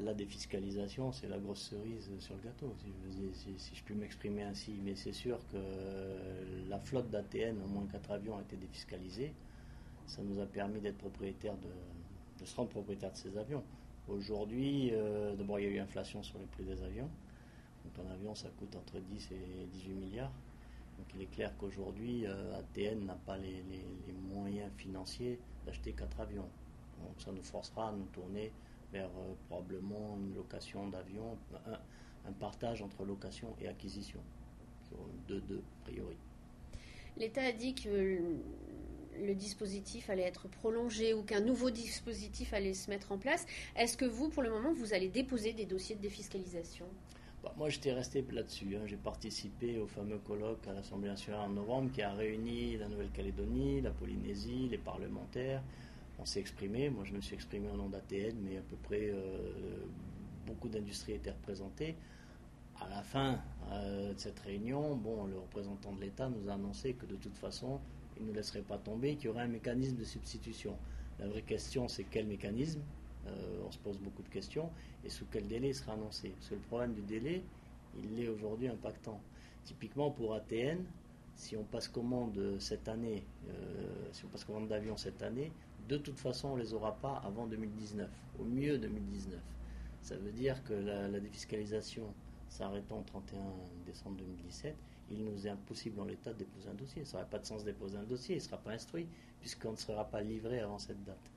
la défiscalisation, c'est la grosse cerise sur le gâteau, si je puis m'exprimer ainsi. Mais c'est sûr que la flotte d'ATN, au moins 4 avions, a été défiscalisée. Ça nous a permis d'être propriétaires de se rendre propriétaire de ces avions. Aujourd'hui, d'abord, il y a eu inflation sur les prix des avions. Donc un avion, ça coûte entre 10 et 18 milliards. Donc il est clair qu'aujourd'hui, ATN n'a pas les moyens financiers d'acheter 4 avions. Donc ça nous forcera à nous tourner vers probablement une location d'avions, un partage entre location et acquisition, de deux, a priori. L'État a dit que le dispositif allait être prolongé ou qu'un nouveau dispositif allait se mettre en place. Est-ce que vous, pour le moment, vous allez déposer des dossiers de défiscalisation ? Moi, j'étais resté là-dessus. J'ai participé au fameux colloque à l'Assemblée nationale en novembre qui a réuni la Nouvelle-Calédonie, la Polynésie, les parlementaires. On s'est exprimé. Moi, je me suis exprimé au nom d'ATN, mais à peu près beaucoup d'industries étaient représentées. À la fin de cette réunion, le représentant de l'État nous a annoncé que de toute façon, il ne nous laisserait pas tomber, qu'il y aurait un mécanisme de substitution. La vraie question, c'est quel mécanisme ? On se pose beaucoup de questions, et sous quel délai il sera annoncé. Parce que le problème du délai, il est aujourd'hui impactant. Typiquement pour ATN, si on passe commande cette année, si on passe commande d'avions cette année, de toute façon on ne les aura pas avant 2019, au mieux 2019. Ça veut dire que la défiscalisation s'arrêtant au 31 décembre 2017, il nous est impossible en l'état de déposer un dossier. Ça n'aurait pas de sens de déposer un dossier, il ne sera pas instruit, puisqu'on ne sera pas livré avant cette date.